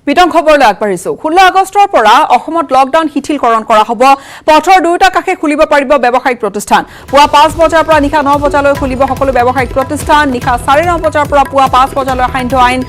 বিতং খবৰলৈ আগবাঢ়িছো 16 আগষ্টৰ পৰা অসমত লকডাউন শিথিলকৰণ কৰা হ'ব পথৰ দুটা কাষে খুলিব পাৰিব ব্যৱসায়িক প্ৰতিষ্ঠান পুৱা 5 বজাৰ পৰা নিশা 9 বজালৈ খুলিব সকলো ব্যৱসায়িক প্ৰতিষ্ঠান নিশা 9:30 বজাৰ পৰা পুৱা 5 বজালৈ সান্ধ্য আইন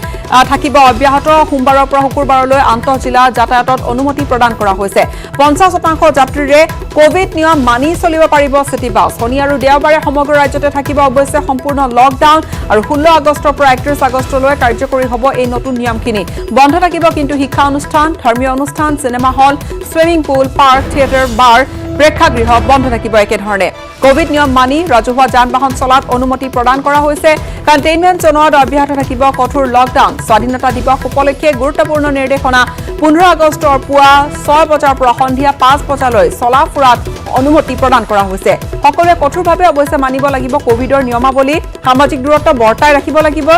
থাকিব অব্যাহত সোমবাৰৰ পৰা শুকুৰবাৰলৈ আন্তঃজিলা যাতায়াতত অনুমতি প্ৰদান কৰা হৈছে 50% যাত্ৰীৰে কোভিড নিয়ম মানি চলিব পাৰিব সিটি বাছ শনি আৰু দেওবাৰে সমগ্ৰ ৰাজ্যতে থাকিব অৱশ্যে সম্পূৰ্ণ লকডাউন আৰু 16 আগষ্টৰ পৰা 31 আগষ্টলৈ কাৰ্যকৰী হ'ব এই নতুন নিয়মখিনি বন্ধ থাকিব কিন্তু শিক্ষা অনুষ্ঠান ধৰ্মীয় অনুষ্ঠান cinema hall swimming pool park theatre bar প্ৰেক্ষাগৃহ বন্ধ থাকিব একেধৰণে কোভিড নিয়ম মানি ৰাজহুৱা যান-বাহন চলাত অনুমতি প্ৰদান কৰা হৈছে কণ্টেইনমেণ্ট জোনত অব্যাহত থাকিব কঠোৰ লকডাউন স্বাধীনতা দিৱস উপলক্ষে গুৰুত্বপূৰ্ণ নিৰ্দেশনা 15 আগষ্টৰ পুৱা 6 বজাৰ পৰা সন্ধিয়া 5 বজালৈ চলা ফুৰাত অনুমতি প্ৰদান কৰা হৈছে সকলোৱে কঠোৰভাৱে অৱশ্যে মানিব লাগিব কোভিডৰ নিয়মাৱলী সামাজিক দূৰত্ব বৰ্তাই ৰাখিব লাগিব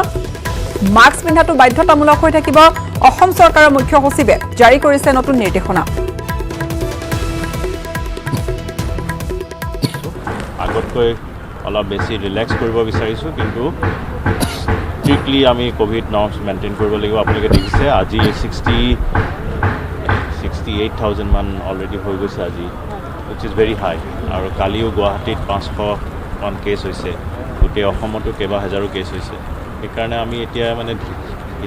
মাস্ক পিন্ধাটো বাধ্যতামূলক হৈ থাকিব অসম চৰকাৰৰ মুখ্য সচিবে জাৰি কৰিছে নতুন নিৰ্দেশনা আগতকৈ অলপ বেছি ৰিলেক্স কৰিব বিচাৰিছো কিন্তু স্ট্ৰিক্টলি আমি কোভিড নৰ্মছ মেইনটেইন কৰিব লাগিব আপোনালোকে দেখিছে আজি 68,000 মান অলৰেডি হৈ গৈছে আজি which is very high আৰু কালিও গুৱাহাটীত 500 মান কেছ হৈছে গোটেই অসমতো কেইবা হাজাৰো কেছ হৈছে সেইকাৰণে আমি এতিয়া মানে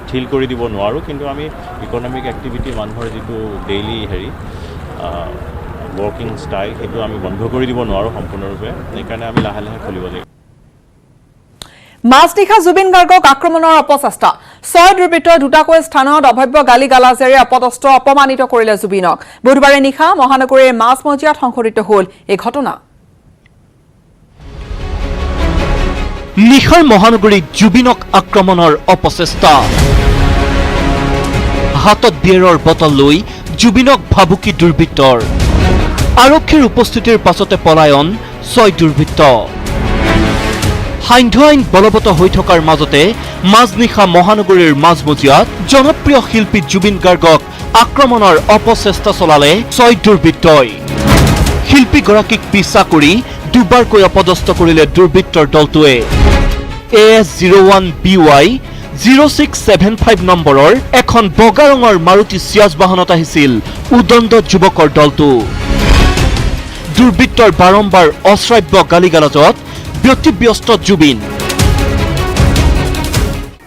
ঠিল কৰি দিব নোৱাৰো কিন্তু আমি ইকনমিক এক্টিভিটি মানুহৰ যিটো ডেইলি ৱৰ্কিং ষ্টাইল সেইটো আমি বন্ধ কৰি দিব নোৱাৰো সম্পূৰ্ণৰূপে সেইকাৰণে আমি লাহে লাহে খুলিব লাগিব মাজনিশা জুবিন গাৰ্গক আক্ৰমণৰ অপচেষ্টা 6 দুৰ্বৃত্তই দুটাকৈ স্থানত অভব্য গালি গালাজেৰে অপদস্থ অপমানিত কৰিলে জুবিনক বুধবাৰে নিশা মহানগৰীৰ মাজমজিয়াত সংঘটিত হ'ল এই ঘটনা নিশাৰ মহানগৰীত জুবিনক আক্ৰমণৰ অপচেষ্টা হাতত বিয়েৰৰ বটল লৈ জুবিনক ভাবুকি দুৰ্বৃত্তৰ আৰক্ষীৰ উপস্থিতিৰ পাছতে পলায়ন 6 দুৰ্বৃত্ত সান্ধ্য আইন বলবৎ হৈ থকাৰ মাজতে মাজনিশা মহানগৰীৰ মাজমজিয়াত জনপ্ৰিয় শিল্পী জুবিন গাৰ্গক আক্ৰমণৰ অপচেষ্টা চলালে 6 দুৰ্বৃত্তই শিল্পীগৰাকীক পিছা কৰি দুবাৰকৈ অপদস্থ কৰিলে দুৰ্বৃত্তৰ দলটোৱে AS01BY 0675 নম্বৰৰ এখন বগা ৰঙৰ মাৰুতি চিয়াজ বাহনত আহিছিল উদণ্ড যুৱকৰ দলটো দুৰ্বৃত্তৰ বাৰম্বাৰ অশ্ৰাব্য গালিগালাজত ব্যতিব্যস্ত জুবিন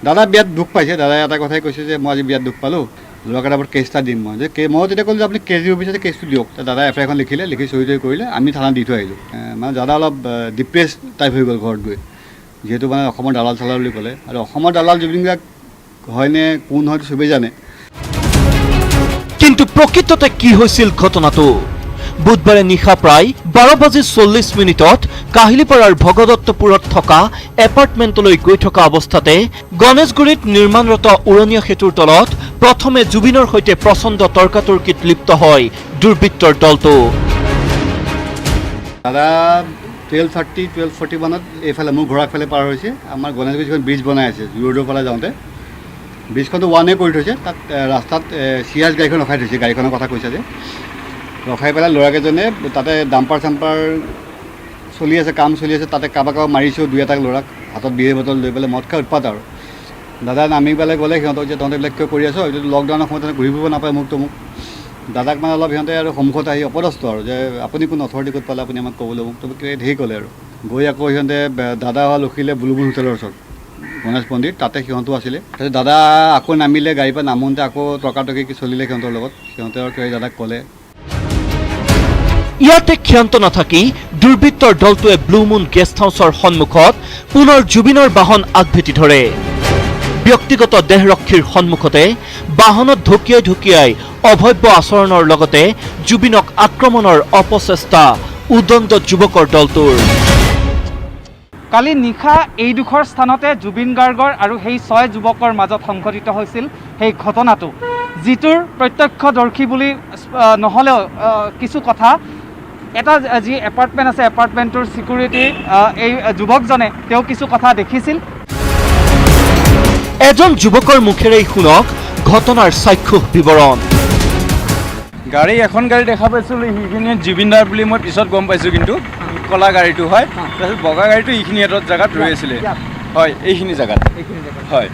দাদা বিয়াত দুখ পাইছে দাদাই এটা কথাই কৈছে যে মই আজি বিয়াত দুখ পালোঁ ল'ৰাকেইটাৰ ওপৰত কেছ এটা দিম মই তেতিয়া ক'লোঁ যে আপুনি কেছ দিব বিচাৰে কেছটো দিয়ক দাদাই এফ আই এখন লিখিলে লিখি চহী কৰিলে আমি থানাত দি থৈ আহিলোঁ মানে দাদা অলপ ডিপ্ৰেছ টাইপ হৈ গ'ল ঘৰত গৈ যিহেতু মানে অসমৰ দালাল চালাল বুলি ক'লে আৰু অসমৰ দালাল জুবিন গাৰ্গ হয়নে কোন হয়তো চবেই জানে কিন্তু প্ৰকৃততে কি হৈছিল ঘটনাটো বুধবাৰে নিশা প্ৰায় 12:40 কাহিলীপাৰাৰ ভগদত্তপুৰত থকা এপাৰ্টমেণ্টলৈ গৈ থকা অৱস্থাতে গণেশগুৰিত নিৰ্মাণৰত উৰণীয়া সেতুৰ তলত প্ৰথমে জুবিনৰ সৈতে প্ৰচণ্ড তৰ্কাতৰ্কিত লিপ্ত হয় দুৰ্বৃত্তৰ দলটো দাদা 12:40 মানত এইফালে মোৰ ঘৰৰ আগফালে পাৰ হৈছে আমাৰ গণেশগুৰি যিখন ব্ৰিজ বনাই আছে ৰোডৰ ফালে যাওঁতে ব্ৰিজখনটো ওৱানে কৰি থৈছে তাত ৰাস্তাত চিয়াজ গাড়ীখন ৰখাই থৈছে গাড়ীখনৰ কথা কৈছে যে ৰখাই পেলাই ল'ৰাকেইজনে তাতে ডাম্পাৰ চাম্পাৰ চলি আছে কাম চলি আছে তাতে কাৰোবাক মাৰিছেও দুই এটা ল'ৰাক হাতত বিয়েৰ বটল লৈ পেলাই মদ খাই উৎপাত আৰু দাদা নামি পেলাই গ'লে সিহঁতক যে তহঁতে এইবিলাক কিয় কৰি আছ এইটো লকডাউনৰ সময়ত ঘূৰি ফুৰিব নাপায় মোক দাদাক মানে অলপ সিহঁতে আৰু সন্মুখত আহি অপদস্থ আৰু যে আপুনি কোন অথৰিটি ক'ত পালে আপুনি আমাক ক'বলৈ মোক ঢেৰ ক'লে আৰু গৈ আকৌ সিহঁতে দাদা হোৱা ৰখিলে বুলুবুল হোটেলৰ ওচৰত গণেশ মন্দিৰ তাতে সিহঁতো আছিলে তাৰপিছত দাদা আকৌ নামিলে গাড়ীৰ পৰা নামোতে আকৌ তৰ্কাতৰ্কি চলিলে সিহঁতৰ লগত সিহঁতে আৰু কিবা দাদাক ক'লে ইয়াতে ক্ষান্ত নাথাকি দুৰ্বৃত্তৰ দলটোৱে ব্লু মুন গেষ্ট হাউচৰ সন্মুখত পুনৰ জুবিনৰ বাহন আগভেটি ধৰে ব্যক্তিগত দেহৰক্ষীৰ সন্মুখতে বাহনত ঢকিয়াই অভব্য আচৰণৰ লগতে জুবিনক আক্ৰমণৰ অপচেষ্টা উদণ্ড যুৱকৰ দলটোৰ কালি নিশা এই দুখৰ স্থানতে জুবিন গাৰ্গৰ আৰু সেই 6 যুৱকৰ মাজত সংঘটিত হৈছিল সেই ঘটনাটো যিটোৰ প্ৰত্যক্ষদৰ্শী বুলি নহ'লেও কিছু কথা এটা যি এপাৰ্টমেণ্ট আছে এপাৰ্টমেণ্টৰ ছিকিউৰিটি এই যুৱকজনে তেওঁ কিছু কথা দেখিছিল এজন যুৱকৰ মুখেৰে শুনক ঘটনাৰ চাক্ষুষ বিৱৰণ গাড়ী এখন গাড়ী দেখা পাইছিলোঁ সেইখিনি জুবিনদাৰ বুলি মই পিছত গম পাইছোঁ কিন্তু কলা গাড়ীটো হয় তাৰপিছত বগা গাড়ীটো এইখিনি এটা জেগাত ৰৈ আছিলে হয় এইখিনি জেগাত হয়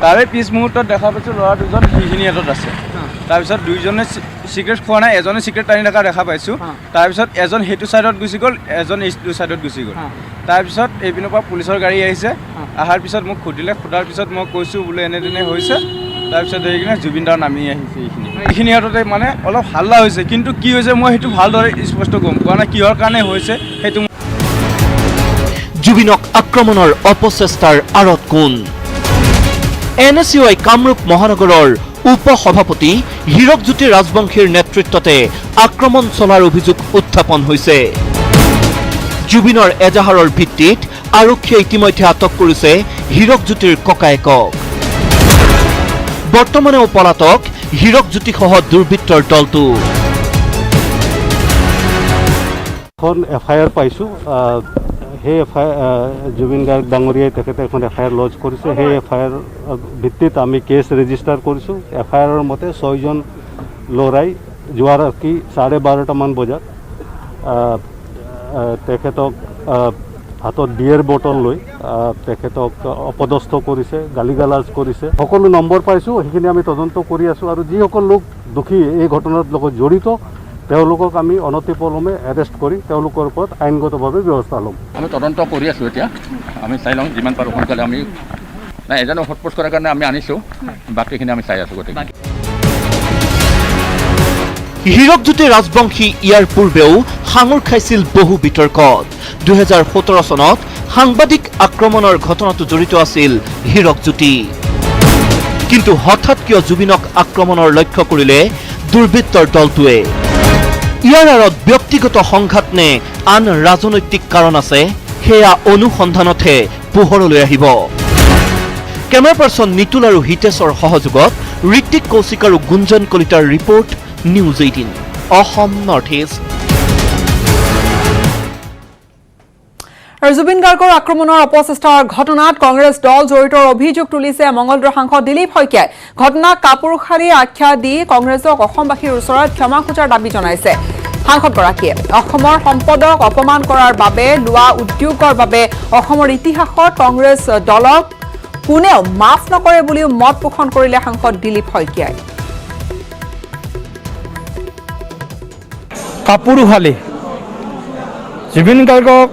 তাৰে পিছ মুহূৰ্তত দেখা পাইছোঁ ল'ৰা দুজন সেইখিনি হাতত আছে তাৰপিছত দুইজনে চিগাৰেট খোৱা নাই এজনে চিগাৰেট টানি থকা দেখা পাইছোঁ তাৰপিছত এজন সেইটো ছাইডত গুচি গ'ল এজন এইটো ছাইডত গুচি গ'ল তাৰপিছত এইপিনৰ পৰা পুলিচৰ গাড়ী আহিছে অহাৰ পিছত মোক সোধাৰ পিছত মই কৈছোঁ বোলে এনেধৰণে হৈছে তাৰপিছত সেই কিনে জুবিন দাৰ নামি আহিছে এইখিনি হাততে মানে অলপ হাল্লা হৈছে কিন্তু কি হৈছে মই সেইটো ভালদৰে স্পষ্ট গম পোৱা নাই কিহৰ কাৰণে হৈছে সেইটো জুবিনক আক্ৰমণৰ অপচেষ্টাৰ আঁৰত কোন NSUI কামৰূপ মহানগৰৰ উপ-সভাপতি হীৰকজ্যোতি ৰাজবংশীৰ নেতৃত্বতে আক্ৰমণ চলাৰ অভিযোগ উত্থাপন হৈছে জুবিনৰ এজাহাৰৰ ভিত্তিত আৰক্ষীয়ে ইতিমধ্যে আটক কৰিছে হীৰকজ্যোতিৰ ককায়েকক বৰ্তমানেও পলাতক হীৰকজ্যোতিসহ দুৰ্বৃত্তৰ দলটো এখন FIR পাইছোঁ সেই জুবিন গাৰ্গ ডাঙৰীয়াই তেখেতে এখন FIR লজ কৰিছে সেই FIR ভিত্তিত আমি কেছ ৰেজিষ্টাৰ কৰিছোঁ FIRৰ মতে 6জন ল'ৰাই যোৱা ৰাতি 12:30মান বজাত তেখেতক হাতত বিয়েৰ বটল লৈ তেখেতক অপদস্থ কৰিছে গালিগালাজ কৰিছে সকলো নম্বৰ পাইছোঁ সেইখিনি আমি তদন্ত কৰি আছোঁ আৰু যিসকল লোক দোষী এই ঘটনাৰ লগত জড়িত তেওঁলোকক আমি অনতিপলমে এৰেষ্ট কৰি তেওঁলোকৰ ওপৰত আইনগতভাৱে ব্যৱস্থা ল'ম আমি তদন্ত কৰি আছোঁ এতিয়া আমি চাই লওঁ যিমান পাৰোঁ সোনকালে আমি নাই এজনক সোধপোছ কৰাৰ কাৰণে আমি আনিছোঁ বাকীখিনি আমি চাই আছোঁ গতিকে হীৰকজ্যোতি ৰাজবংশী ইয়াৰ পূৰ্বেও সাঙুৰ খাইছিল বহু বিতৰ্কত 2017 চনত সাংবাদিক আক্ৰমণৰ ঘটনাটো জড়িত আছিল হীৰকজ্যোতি কিন্তু হঠাৎ কিয় জুবিনক আক্ৰমণৰ লক্ষ্য কৰিলে দুৰ্বৃত্তৰ দলটোৱে ইয়াৰ আঁৰত ব্যক্তিগত সংঘাত নে আন ৰাজনৈতিক কাৰণ আছে সেয়া অনুসন্ধানতহে পোহৰলৈ আহিব কেমেৰা পাৰ্চন নিতুল আৰু হিতেশৰ সহযোগত ঋত্বিক কৌশিক আৰু গুঞ্জন কলিতাৰ report news 18 Assam north east Zubeen গাৰ্গৰ আক্ৰমণৰ অপচেষ্টাৰ ঘটনাত কংগ্ৰেছ দল জড়িতৰ অভিযোগ তুলিছে মঙ্গলদৈৰ সাংসদ দিলীপ শইকীয়াই ঘটনাক কাপুৰুষাৰী আখ্যা দি কংগ্ৰেছক অসমবাসীৰ ওচৰত ক্ষমা খোজাৰ দাবী জনাইছে সাংসদগৰাকীয়ে অসমৰ সম্পদক অপমান কৰাৰ বাবে লোৱা উদ্যোগৰ বাবে অসমৰ ইতিহাসত কংগ্ৰেছ দলক কোনেও মাফ নকৰে বুলিও মত পোষণ কৰিলে সাংসদ দিলীপ শইকীয়াই কাপুৰুষালী জুবিন গাৰ্গক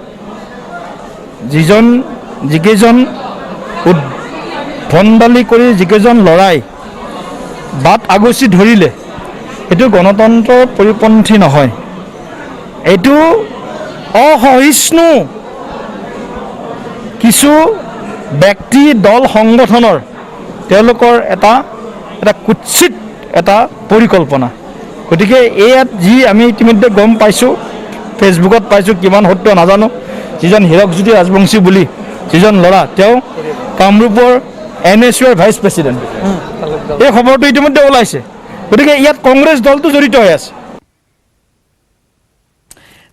যিকেইজন উদ্ভণ্ডালি কৰি যিকেইজন ল'ৰাই বাট আগচি ধৰিলে এইটো গণতন্ত্ৰৰ পৰিপন্থী নহয় এইটো অসহিষ্ণু কিছু ব্যক্তি দল সংগঠনৰ তেওঁলোকৰ এটা কুৎসিত এটা পৰিকল্পনা গতিকে ইয়াত যি আমি ইতিমধ্যে গম পাইছোঁ ফেচবুকত পাইছোঁ কিমান সত্য নাজানো যিজন হীৰকজ্যোতি ৰাজবংশী বুলি যিজন ল'ৰা তেওঁ কামৰূপৰ NSUৰ ভাইচ প্ৰেছিডেণ্ট এই খবৰটো ইতিমধ্যে ওলাইছে গতিকে ইয়াত কংগ্ৰেছ দলটো জড়িত হৈ আছে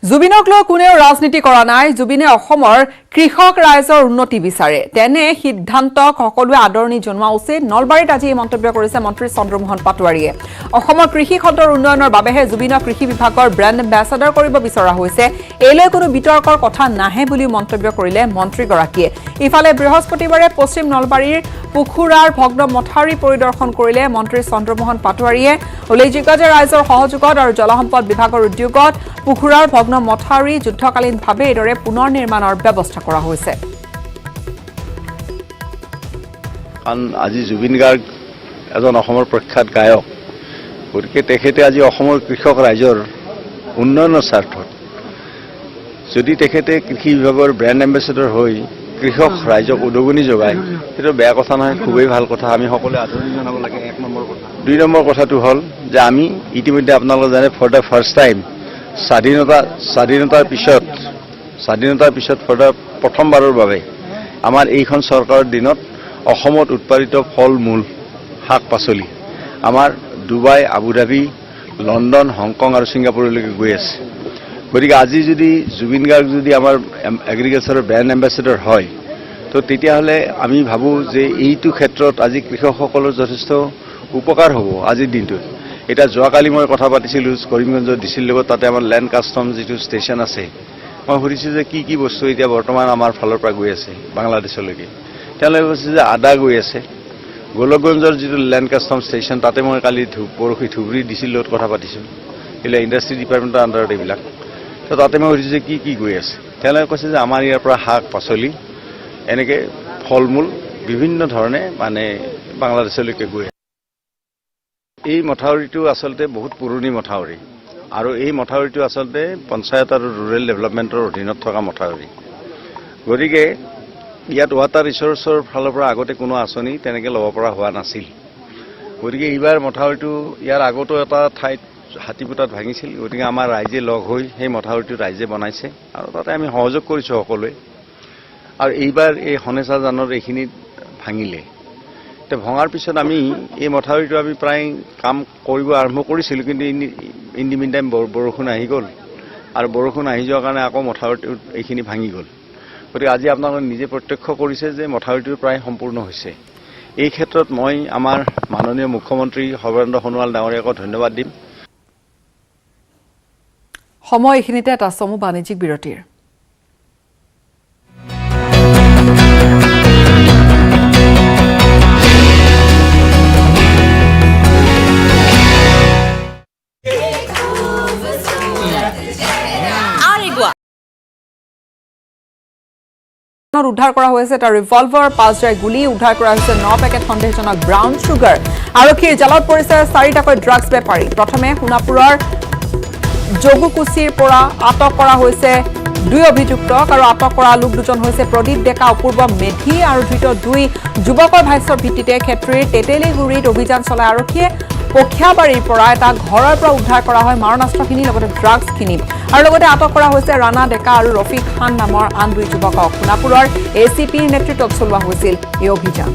জুবিনক লৈ কোনেও ৰাজনীতি কৰা নাই জুবিনে অসমৰ কৃষক ৰাইজৰ উন্নতি বিচাৰে তেনে সিদ্ধান্তক সকলোৱে আদৰণি জনোৱা উচিত নলবাৰীত আজি এই মন্তব্য কৰিছে মন্ত্ৰী চন্দ্ৰমোহন পাটোৱাৰীয়ে অসমৰ কৃষি খণ্ডৰ উন্নয়নৰ বাবেহে জুবিনক কৃষি বিভাগৰ ব্ৰেণ্ড এম্বেছাডৰ কৰিব বিচৰা হৈছে এইলৈ কোনো বিতৰ্কৰ কথা নাহে বুলি মন্তব্য কৰিলে মন্ত্ৰীগৰাকীয়ে ইফালে বৃহস্পতিবাৰে পশ্চিম নলবাৰীৰ পুখুৰাৰ ভগ্ন মথাউৰি পৰিদৰ্শন কৰিলে মন্ত্ৰী চন্দ্ৰমোহন পাটোৱাৰীয়ে উল্লেখযোগ্য যে ৰাইজৰ সহযোগত আৰু জলসম্পদ বিভাগৰ উদ্যোগত পুখুৰাৰ ভগ্ন মথাউৰি যুদ্ধকালীনভাৱে এইদৰে পুনৰ নিৰ্মাণৰ ব্যৱস্থা কৰা হৈছে কাৰণ আজি জুবিন গাৰ্গ এজন অসমৰ প্ৰখ্যাত গায়ক গতিকে তেখেতে আজি অসমৰ কৃষক ৰাইজৰ উন্নয়নৰ স্বাৰ্থত যদি তেখেতে কৃষি বিভাগৰ ব্ৰেণ্ড এম্বেছাডৰ হৈ কৃষক ৰাইজক উদগনি যোগায় সেইটো বেয়া কথা নহয় খুবেই ভাল কথা আমি সকলোৱে আদৰণি জনাব লাগে 1 নম্বৰ কথা 2 নম্বৰ কথাটো হ'ল যে আমি ইতিমধ্যে আপোনালোকে জানে ফৰ দ্য ফাৰ্ষ্ট টাইম স্বাধীনতাৰ পিছত প্ৰথমবাৰৰ বাবে আমাৰ এইখন চৰকাৰৰ দিনত অসমত উৎপাদিত ফল মূল শাক পাচলি আমাৰ ডুবাই আবুধাবি লণ্ডন হংকং আৰু ছিংগাপুৰলৈকে গৈ আছে গতিকে আজি যদি জুবিন গাৰ্গ যদি আমাৰ এগ্ৰিকালচাৰৰ ব্ৰেণ্ড এম্বেছাডৰ হয় তো তেতিয়াহ'লে আমি ভাবোঁ যে এইটো ক্ষেত্ৰত আজি কৃষকসকলৰ যথেষ্ট উপকাৰ হ'ব আজিৰ দিনটোত এটা যোৱাকালি মই কথা পাতিছিলোঁ কৰিমগঞ্জৰ ডিচিৰ লগত তাতে আমাৰ লেণ্ড কাষ্টম যিটো ষ্টেচন আছে মই সুধিছোঁ যে কি বস্তু এতিয়া বৰ্তমান আমাৰ ফালৰ পৰা গৈ আছে বাংলাদেশলৈকে তেওঁলোকে কৈছে যে আদা গৈ আছে। গোলকগঞ্জৰ যিটো লেণ্ড কাষ্টম ষ্টেচন তাতে মই কালি পৰহি ধুবুৰী ডি চিৰ লগত কথা পাতিছোঁ, এইবিলাক ইণ্ডাষ্ট্ৰি ডিপাৰ্টমেণ্টৰ আণ্ডাৰত এইবিলাক। তো তাতে মই সুধিছোঁ যে কি গৈ আছে। তেওঁলোকে কৈছে যে আমাৰ ইয়াৰ পৰা শাক পাচলি এনেকৈ ফল মূল বিভিন্ন ধৰণে মানে বাংলাদেশলৈকে গৈ আছে। এই মথাউৰিটো আচলতে বহুত পুৰণি মথাউৰি আৰু এই মথাউৰিটো আচলতে পঞ্চায়ত আৰু ৰুৰেল ডেভেলপমেণ্টৰ অধীনত থকা মথাউৰি। গতিকে ইয়াত ৱাটাৰ ৰিচোৰ্চৰ ফালৰ পৰা আগতে কোনো আঁচনি তেনেকৈ ল'ব পৰা হোৱা নাছিল। গতিকে এইবাৰ মথাউৰিটো ইয়াৰ আগতো এটা ঠাইত হাতীপুতাত ভাঙিছিল। গতিকে আমাৰ ৰাইজে লগ হৈ সেই মথাউৰিটো ৰাইজে বনাইছে আৰু তাতে আমি সহযোগ কৰিছোঁ সকলোৱে। আৰু এইবাৰ এই হনেচা জানৰ এইখিনিত ভাঙিলে, এতিয়া ভঙাৰ পিছত আমি এই মথাউৰিটো আমি প্ৰায় কাম কৰিব আৰম্ভ কৰিছিলোঁ, কিন্তু ইন দি মিন টাইম বৰষুণ আহি গ'ল আৰু বৰষুণ আহি যোৱাৰ কাৰণে আকৌ মথাউৰিটো এইখিনি ভাঙি গ'ল। গতিকে আজি আপোনালোকে নিজে প্ৰত্যক্ষ কৰিছে যে মথাউৰিটো প্ৰায় সম্পূৰ্ণ হৈছে। এই ক্ষেত্ৰত মই আমাৰ মাননীয় মুখ্যমন্ত্ৰী সৰ্বানন্দ সোণোৱাল ডাঙৰীয়াকক ধন্যবাদ দিম। সময় এইখিনিতে এটা চমু বাণিজ্যিক বিৰতিৰ। উদ্ধাৰ কৰা হৈছে এটা ৰিভলভাৰ, 5 জাই গুলী উদ্ধাৰ কৰা হৈছে, 9 পেকেট সন্দেহজনক ব্ৰাউন চুগাৰ। আৰক্ষীৰ জালত পৰিছে 4টাকৈ ড্ৰাগছ বেপাৰী। প্ৰথমে সোণাপুৰৰ যোগুকুচিৰ পৰা আটক কৰা হৈছে 2 অভিযুক্তক আৰু আটক কৰা লোক দুজন হৈছে প্ৰদীপ ডেকা, অপূৰ্ব মেধি আৰু ধৃত 2 যুৱকৰ ভাষ্যৰ ভিত্তিতে ক্ষেত্ৰীৰ তেতেলীগুৰিত অভিযান চলাই আৰক্ষীয়ে পখিয়াবাৰীৰ পৰা এটা ঘৰৰ পৰা উদ্ধাৰ কৰা হয় মাৰণাস্ত্ৰখিনি লগতে ড্ৰাগছখিনি আৰু লগতে আটক কৰা হৈছে ৰাণা ডেকা আৰু ৰফিক খান নামৰ আন 2 যুৱকক। সোণাপুৰৰ ACPৰ নেতৃত্বত চলোৱা হৈছিল এই অভিযান।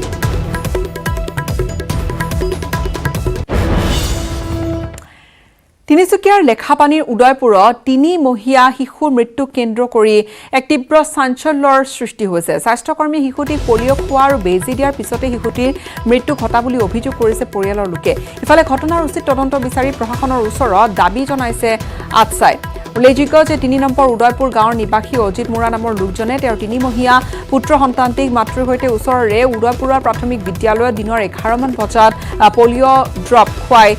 তিনিচুকীয়াৰ লেখাপানীৰ উদয়পুৰত 3 মহীয়া শিশুৰ মৃত্যুক কেন্দ্ৰ কৰি এক তীব্ৰ চাঞ্চল্যৰ সৃষ্টি হৈছে। স্বাস্থ্যকৰ্মী শিশুটিক পলিঅ' খোৱা আৰু বেজী দিয়াৰ পিছতে শিশুটিৰ মৃত্যু ঘটা বুলি অভিযোগ কৰিছে পৰিয়ালৰ লোকে। ইফালে ঘটনাৰ উচিত তদন্ত বিচাৰি প্ৰশাসনৰ ওচৰত দাবী জনাইছে আটছাই। উল্লেখযোগ্য যে 3 নম্বৰ উদয়পুৰ গাঁৱৰ নিবাসী অজিত মোৰা নামৰ লোকজনে তেওঁৰ 3 মহীয়া পুত্ৰ সন্তানটিক মাতৃৰ সৈতে ওচৰৰে উদয়পুৰৰ প্ৰাথমিক বিদ্যালয়ত দিনৰ 11 মান বজাত পলিঅ' ড্ৰপ খুৱাই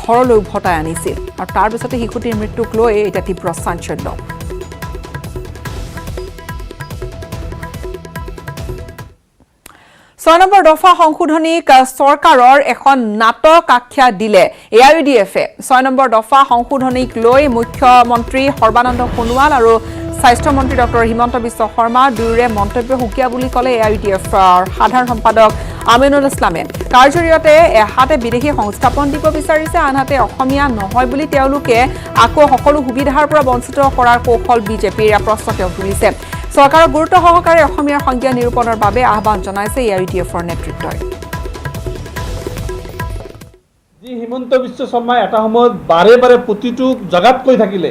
ঘৰলৈ উভতাই আনিছিল আৰু তাৰ পিছতে শিশুটিৰ মৃত্যুক লৈ এতিয়া তীব্ৰ চাঞ্চল্য। 6 নম্বৰ দফা সংশোধনীক চৰকাৰৰ এখন নাটক আখ্যা দিলে AIUDF-এ। 6 নম্বৰ দফা সংশোধনীক লৈ মুখ্যমন্ত্ৰী সৰ্বানন্দ সোণোৱাল আৰু স্বাস্থ্যমন্ত্ৰী ডক্টৰ হিমন্ত বিশ্ব শৰ্মা দুয়োৰে মন্তব্য সুকীয়া বুলি ক'লে AIUDF-ৰ সাধাৰণ সম্পাদক আমিনুল ইছলামে। তাৰ জৰিয়তে এহাতে বিদেশী সংস্থাপন দিব বিচাৰিছে, আনহাতে অসমীয়া নহয় বুলি তেওঁলোকে আকৌ সকলো সুবিধাৰ পৰা বঞ্চিত কৰাৰ কৌশল বিজেপিৰ প্ৰশ্ন তেওঁ তুলিছে। চৰকাৰৰ গুৰুত্ব সহকাৰে অসমীয়াৰ সংজ্ঞা নিৰূপণৰ বাবে আহ্বান জনাইছে AIUDF-ৰ নেতৃত্বই। যি হিমন্ত বিশ্ব শৰ্মাই এটা সময়ত বাৰে বাৰে প্ৰতিটো জগাত কৈ থাকিলে,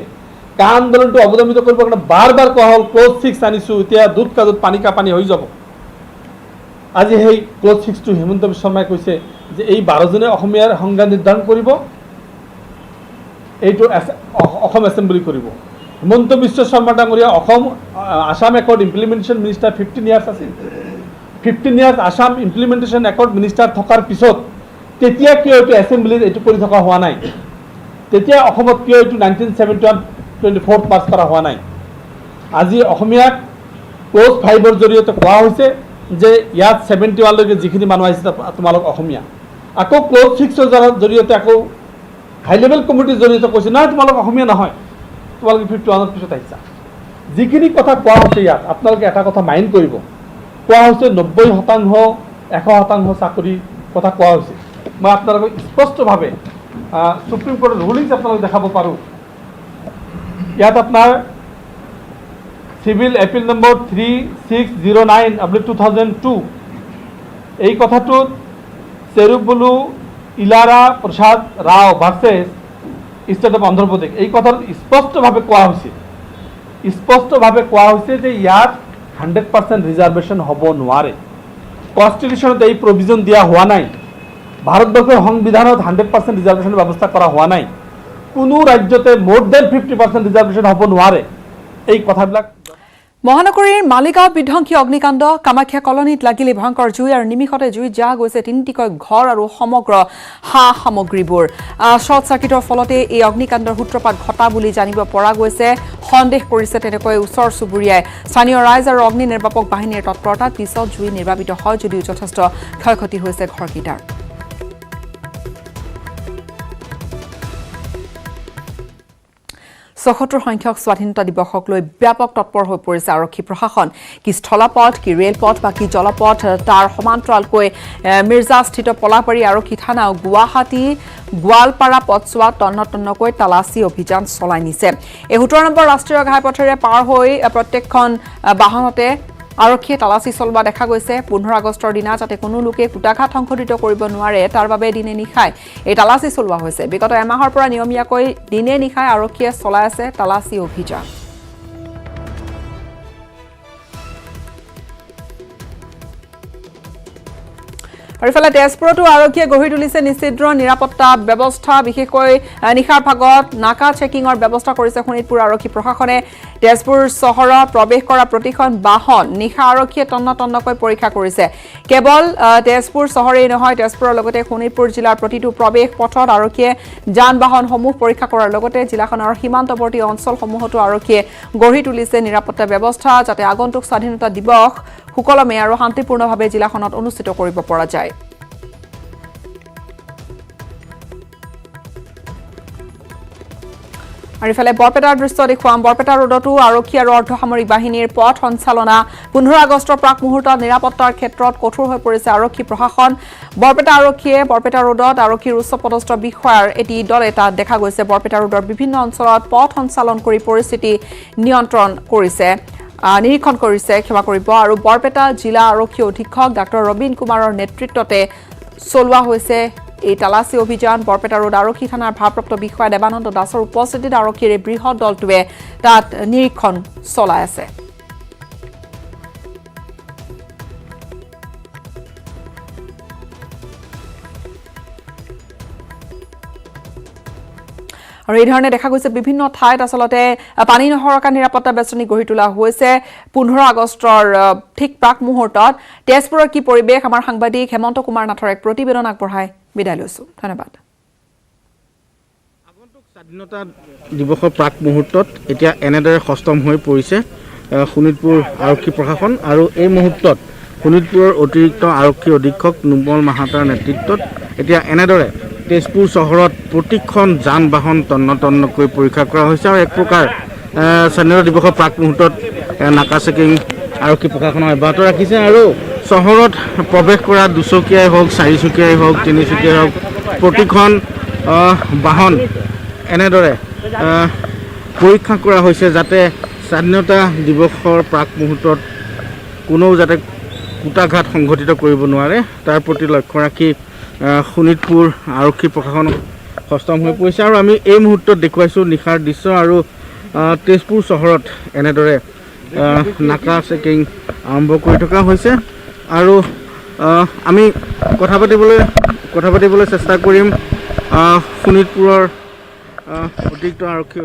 কা আন্দোলনটো অৱদমিত কৰিবৰ কাৰণে বাৰ বাৰ কোৱা হ'ল ক্লজ 6 আনিছোঁ, এতিয়া দুধ কাজত পানী কা পানী হৈ যাব। আজি সেই ক্লজ 6টো হিমন্ত বিশ্ব শৰ্মাই কৈছে যে এই 12জনে অসমীয়াৰ সংজ্ঞা নিৰ্ধাৰণ কৰিব, এইটো অসম এছেম্বলি কৰিব। হিমন্ত বিশ্ব শৰ্মা ডাঙৰীয়া Assam accord implementation minister 15 years আছিল। 15 years Assam implementation accord minister থকাৰ পিছত তেতিয়া কিয় এইটো এছেম্বলিত এইটো কৰি থকা হোৱা নাই? তেতিয়া অসমত কিয় এইটো 1971-24 পাছ কৰা হোৱা নাই? আজি অসমীয়াক ক্লজ 5ৰ জৰিয়তে কোৱা হৈছে যে ইয়াত 71লৈকে যিখিনি মানুহ আহিছে তোমালোক অসমীয়া। আকৌ ক্লজ 6ৰ জৰিয়তে আকৌ হাই লেভেল কমিটিৰ জৰিয়তে কৈছে নহয় তোমালোক অসমীয়া নহয়, তোমালোকে 51ৰ পিছত আহিছা। যিখিনি কথা কোৱা হৈছে ইয়াত আপোনালোকে এটা কথা মাইণ্ড কৰিব, কোৱা হৈছে 90%, 100% চাকৰি কথা কোৱা হৈছে। মই আপোনালোকক স্পষ্টভাৱে সুপ্ৰিম কোৰ্টৰ ৰুলিংছ আপোনালোকে দেখাব পাৰোঁ। ইয়াত আপোনাৰ চিভিল এপিল নম্বৰ 3609/2002 এই কথাটোত চেৰুবুলু ইলাৰা Prasad Rao versus state of Andhra Pradesh এই কথাত স্পষ্টভাৱে কোৱা হৈছে যে ইয়াত 100% ৰিজাৰ্ভেশ্যন হ'ব নোৱাৰে। কনষ্টিটিউশ্যনত এই প্ৰভিজন দিয়া হোৱা নাই। ভাৰতবৰ্ষৰ সংবিধানত 100% ৰিজাৰ্ভেশ্যনৰ ব্যৱস্থা কৰা হোৱা নাই। কোনো ৰাজ্যতে more than 50% ৰিজাৰ্ভেশ্যন হ'ব নোৱাৰে। এই কথাবিলাক মহানগৰীৰ মালিগাঁও বিধ্বংসী অগ্নিকাণ্ড কামাখ্যা কলনীত লাগিলে ভয়ংকৰ জুই আৰু নিমিষতে জুইত জ্বলা গৈছে তিনিটিকৈ ঘৰ আৰু সমগ্ৰ সা সামগ্ৰীবোৰ শ্বৰ্ট চাৰ্কিটৰ ফলতে এই অগ্নিকাণ্ডৰ সূত্ৰপাত ঘটা বুলি জানিব পৰা গৈছে সন্দেহ কৰিছে তেনেকৈ ওচৰ চুবুৰীয়াই স্থানীয় ৰাইজ আৰু অগ্নি নিৰ্বাপক বাহিনীৰ তৎপৰতাত পিছত জুই নিৰ্বাপিত হয় যদিও যথেষ্ট ক্ষয়ক্ষতি হৈছে ঘৰকেইটাৰ ৭৭ সংখ্যক স্বাধীনতা দিৱসক লৈ ব্যাপক তৎপৰ হৈ পৰিছে আৰক্ষী প্ৰশাসন কি স্থলপথ কি ৰেলপথ বা কি জলপথ তাৰ সমান্তৰালকৈ মিৰ্জাস্থিত পলাপাৰী আৰক্ষী থানা গুৱাহাটী গোৱালপাৰা পথছোৱা তন্নতন্নকৈ তালাচী অভিযান চলাই নিছে এই ১৭ নম্বৰ ৰাষ্ট্ৰীয় ঘাইপথেৰে পাৰ হৈ প্ৰত্যেকখন বাহনতে আৰক্ষীয়ে তালাচী চলোৱা দেখা গৈছে ১৫ আগষ্টৰ দিনা যাতে কোনো লোকে কুটাঘাত সংঘটিত কৰিব নোৱাৰে তাৰ বাবে দিনে নিশাই এই তালাচী চলোৱা হৈছে বিগত এমাহৰ পৰা নিয়মীয়াকৈ দিনে নিশাই আৰক্ষীয়ে চলাই আছে তালাচী অভিযান আৰু ইফালে তেজপুৰতো আৰক্ষীয়ে গঢ়ি তুলিছে নিশ্চিদ্ৰ নিৰাপত্তা ব্যৱস্থা বিশেষকৈ নিশাৰ ভাগত নাকা চেকিঙৰ ব্যৱস্থা কৰিছে শোণিতপুৰ আৰক্ষী প্ৰশাসনে তেজপুৰ চহৰত প্ৰৱেশ কৰা প্ৰতিখন বাহন নিশা আৰক্ষীয়ে তন্নতন্নকৈ পৰীক্ষা কৰিছে কেৱল তেজপুৰ চহৰেই নহয় তেজপুৰৰ লগতে শোণিতপুৰ জিলাৰ প্ৰতিটো প্ৰৱেশ পথত আৰক্ষীয়ে যান বাহনসমূহ পৰীক্ষা কৰাৰ লগতে জিলাখনৰ সীমান্তৱৰ্তী অঞ্চলসমূহতো আৰক্ষীয়ে গঢ়ি তুলিছে নিৰাপত্তা ব্যৱস্থা যাতে আগন্তুক স্বাধীনতা দিৱস সুকলমে আৰু শান্তিপূৰ্ণভাৱে জিলাখনত অনুষ্ঠিত কৰিব পৰা যায় আৰু ইফালে বৰপেটাৰ দৃশ্য দেখুৱাম বৰপেটা ৰোডতো আৰক্ষী আৰু অৰ্ধসামৰিক বাহিনীৰ পথ সঞ্চালনা ১৫ আগষ্টৰ প্ৰাক মুহূৰ্তত নিৰাপত্তাৰ ক্ষেত্ৰত কঠোৰ হৈ পৰিছে আৰক্ষী প্ৰশাসন বৰপেটা আৰক্ষীয়ে বৰপেটা ৰোডত আৰক্ষীৰ উচ্চপদস্থ বিষয়াৰ এটি দল এটা দেখা গৈছে বৰপেটা ৰোডৰ বিভিন্ন অঞ্চলত পথ সঞ্চালন কৰি পৰিস্থিতি নিয়ন্ত্ৰণ কৰিছে নিৰীক্ষণ কৰিছে ক্ষমা কৰিব আৰু বৰপেটা জিলা আৰক্ষী অধীক্ষক ডাঃ ৰবীন কুমাৰৰ নেতৃত্বতে চলোৱা হৈছে এই তালাচী অভিযান বৰপেটা ৰোড আৰক্ষী থানাৰ ভাৰপ্ৰাপ্ত বিষয়া দেৱানন্দ দাসৰ উপস্থিতিত আৰক্ষীৰ এই বৃহৎ দলটোৱে তাত নিৰীক্ষণ চলাই আছে আৰু এই ধৰণে দেখা গৈছে বিভিন্ন ঠাইত আসলতে পানী নহৰকা নিৰাপত্তা বেষ্টনী গঢ়ি তোলা হৈছে ১৫ আগষ্টৰ ঠিক প্ৰাক মুহূৰ্তত তেজপুৰৰ কি পৰিৱেশ আমাৰ সাংবাদিক হেমন্ত কুমাৰ নাথৰ এক প্ৰতিবেদন আগবঢ়াই বিদায় লৈছো ধন্যবাদ আগন্তুক স্বাধীনতা দিৱসৰ প্ৰাক মুহূৰ্তত এতিয়া এনেদৰে সষ্টম হৈ পৰিছে শোণিতপুৰ আৰক্ষী প্ৰশাসন আৰু এই মুহূৰ্তত শোণিতপুৰৰ অতিৰিক্ত আৰক্ষী অধীক্ষক নুমল মাহাতাৰ নেতৃত্বত এতিয়া এনেদৰে তেজপুৰ চহৰত প্ৰতিখন যান বাহন তন্নতন্নকৈ পৰীক্ষা কৰা হৈছে আৰু এক প্ৰকাৰ স্বাধীনতা দিৱসৰ প্ৰাক মুহূৰ্তত নাকা চেকিং আৰক্ষী প্ৰশাসনে অব্যাহত ৰাখিছে আৰু চহৰত প্ৰৱেশ কৰা দুচকীয়াই হওক চাৰিচকীয়াই হওক তিনিচকীয়াই হওক প্ৰতিখন বাহন এনেদৰে পৰীক্ষা কৰা হৈছে যাতে স্বাধীনতা দিৱসৰ প্ৰাক মুহূৰ্তত কোনো যাতে কুটাঘাত সংঘটিত কৰিব নোৱাৰে তাৰ প্ৰতি লক্ষ্য ৰাখি শোণিতপুৰ আৰক্ষী প্ৰশাসন সষ্টম হৈ পৰিছে আৰু আমি এই মুহূৰ্তত দেখুৱাইছোঁ নিশাৰ দৃশ্য আৰু তেজপুৰ চহৰত এনেদৰে নাকা চেকিং আৰম্ভ কৰি থকা হৈছে আৰু আমি কথা পাতিবলৈ চেষ্টা কৰিম শোণিতপুৰৰ অতিৰিক্ত আৰক্ষী